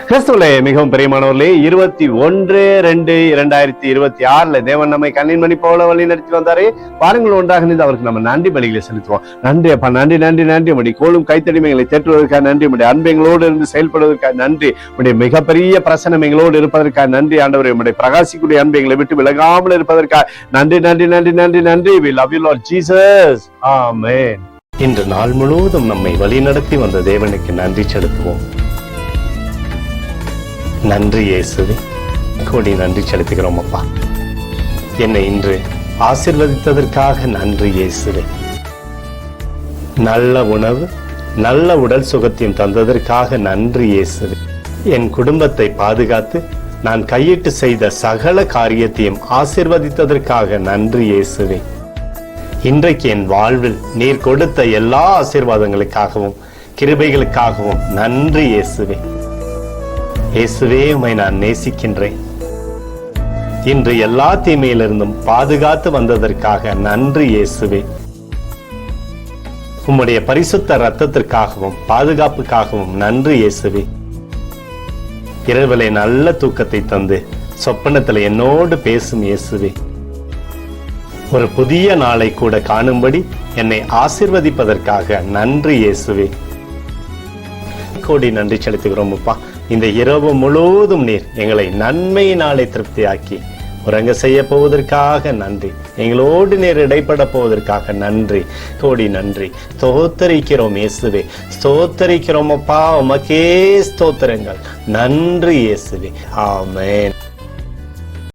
கிறிஸ்துவிலே மிகவும் பிரியமானவர்களே, 21/2/2026 தேவன் நம்மை கண்ணின் மணி போல வழி நடத்தி வந்தாரே. பாருங்கள், ஒன்றாக நின்று அவருக்கு நம்ம நன்றி பலிகளை செலுத்துவோம். நன்றி அப்பா, நன்றி நன்றி நன்றி. உடைய கோலும் கைத்தடிமைகளை தேற்றுவதற்காக நன்றி. உடைய அன்பு எங்களோடு இருந்து செயல்படுவதற்காக நன்றி. உடைய மிகப்பெரிய பிரசனம் எங்களோடு இருப்பதற்காக நன்றி. ஆண்டவரே, உடைய பிரகாசிக்கூடிய அன்பு எங்களை விட்டு விலகாமல் இருப்பதற்காக நன்றி நன்றி நன்றி நன்றி நன்றி. We love you, Lord Jesus. Amen. இன்று நாள் முழுவதும் நம்மை வழிநடத்தி வந்த தேவனுக்கு நன்றி செலுத்துவோம். நன்றி இயேசுவே, கோடி நன்றி செலுத்துகிறோம் அப்பா. என்னை இன்று ஆசீர்வதித்ததற்காக நன்றி இயேசுவே. நல்ல உணவு, நல்ல உடல் சுகத்தையும் தந்ததற்காக நன்றி இயேசுவே. என் குடும்பத்தை பாதுகாத்து நான் கையிட்டு செய்த சகல காரியத்தையும் ஆசீர்வதித்ததற்காக நன்றி இயேசுவே. இன்றைக்கு என் வாழ்வில் நீர் கொடுத்த எல்லா ஆசீர்வாதங்களுக்காகவும் கிருபைகளுக்காகவும் நன்றி இயேசுவே. இயேசுவே, உம்மை நான் நேசிக்கின்றேன். இன்று எல்லா தீமையிலிருந்தும் பாதுகாத்து வந்ததற்காக நன்றி இயேசுவே. உம்முடைய பரிசுத்த இரத்தத்திற்காகவும் பாதுகாப்புக்காகவும் நன்றி இயேசுவே. இரவிலே நல்ல தூக்கத்தை தந்து சொப்பனத்தில் என்னோடு பேசும் இயேசுவே. ஒரு புதிய நாளை கூட காணும்படி என்னை ஆசீர்வதிப்பதற்காக நன்றி இயேசுவே. கோடி நன்றி செலுத்துகிறோம் அப்பா. இந்த இரவு முழுவதும் நீர் எங்களை நன்மையினாலே திருப்தியாக்கி உறங்க செய்ய போவதற்காக நன்றி. எங்களோடு நீர் இடைப்பட போவதற்காக நன்றி. கோடி நன்றி. ஸ்தோத்தரிக்கிறோம் இயேசுவே, ஸ்தோத்தரிக்கிறோம் அப்பா. உமக்கே ஸ்தோத்திரங்கள். நன்றி இயேசுவே. ஆமென்.